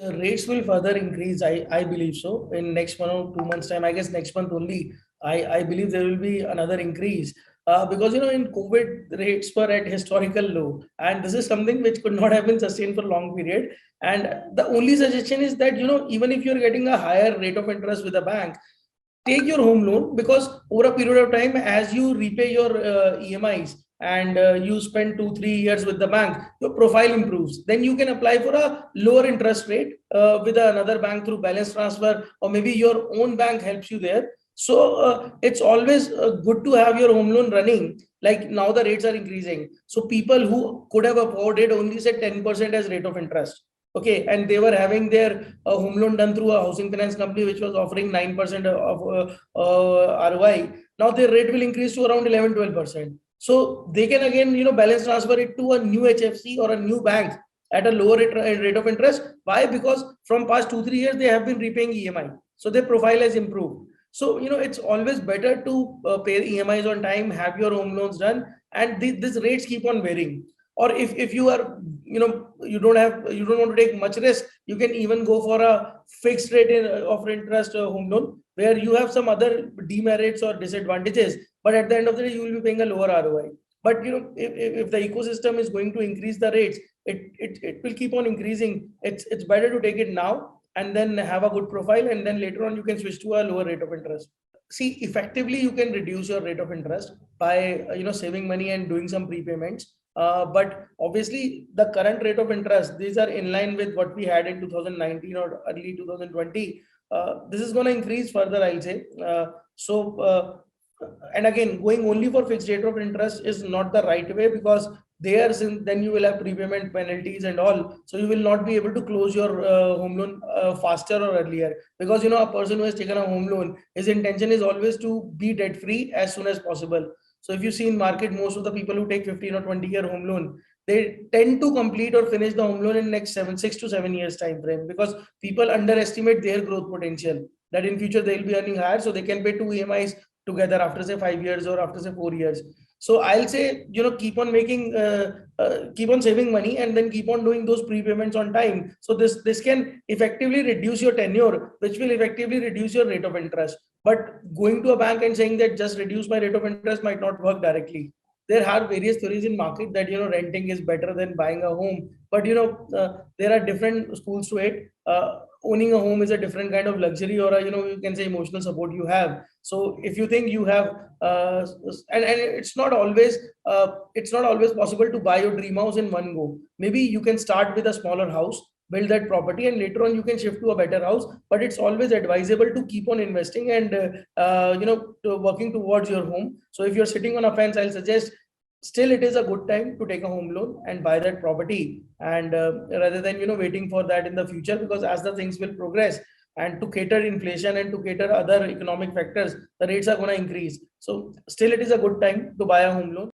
Rates will further increase. I believe so. In next 1 or 2 months' time, I guess next month only. I believe there will be another increase. Because in COVID rates were at historical low, and this is something which could not have been sustained for a long period. And the only suggestion is that even if you're getting a higher rate of interest with a bank, take your home loan, because over a period of time, as you repay your EMIs and you spend 2 3 years with the bank, your profile improves. Then you can apply for a lower interest rate with another bank through balance transfer, or maybe your own bank helps you there. So it's always good to have your home loan running. Like now the rates are increasing, so people who could have afforded only say 10% as rate of interest, okay, and they were having their home loan done through a housing finance company which was offering 9% of ROI. Now their rate will increase to around 11 12%. So they can again balance transfer it to a new HFC or a new bank at a lower rate of interest. Why? Because from past 2 3 years they have been repaying EMI, so their profile has improved. So it's always better to pay EMIs on time, have your home loans done, and these rates keep on varying. Or if you are you don't want to take much risk, you can even go for a fixed rate of interest home loan, where you have some other demerits or disadvantages, but at the end of the day you will be paying a lower ROI. But if the ecosystem is going to increase the rates, it will keep on increasing. It's better to take it now and then have a good profile, and then later on you can switch to a lower rate of interest. See, effectively you can reduce your rate of interest by saving money and doing some prepayments. But obviously the current rate of interest, these are in line with what we had in 2019 or early 2020. This is going to increase further, I'll say. And again, going only for fixed rate of interest is not the right way, because there, since then you will have prepayment penalties and all, so you will not be able to close your home loan faster or earlier. Because a person who has taken a home loan, his intention is always to be debt free as soon as possible. So if you see in market, most of the people who take 15 or 20-year home loan, they tend to complete or finish the home loan in next 6 to 7 years time frame, because people underestimate their growth potential, that in future they'll be earning higher, so they can pay two EMIs together after say 5 years or after say 4 years. So I'll say, keep on making keep on saving money, and then keep on doing those prepayments on time. So this can effectively reduce your tenure, which will effectively reduce your rate of interest. But going to a bank and saying that just reduce my rate of interest might not work directly. There are various theories in market that renting is better than buying a home, but there are different schools to it. Owning a home is a different kind of luxury, or a, you can say emotional support you have. So if you think you have and it's not always possible to buy your dream house in one go. Maybe you can start with a smaller house, build that property, and later on you can shift to a better house. But it's always advisable to keep on investing and working towards your home. So if you're sitting on a fence, I'll suggest still it is a good time to take a home loan and buy that property, and rather than waiting for that in the future, because as the things will progress, and to cater inflation and to cater other economic factors, the rates are going to increase. So still it is a good time to buy a home loan.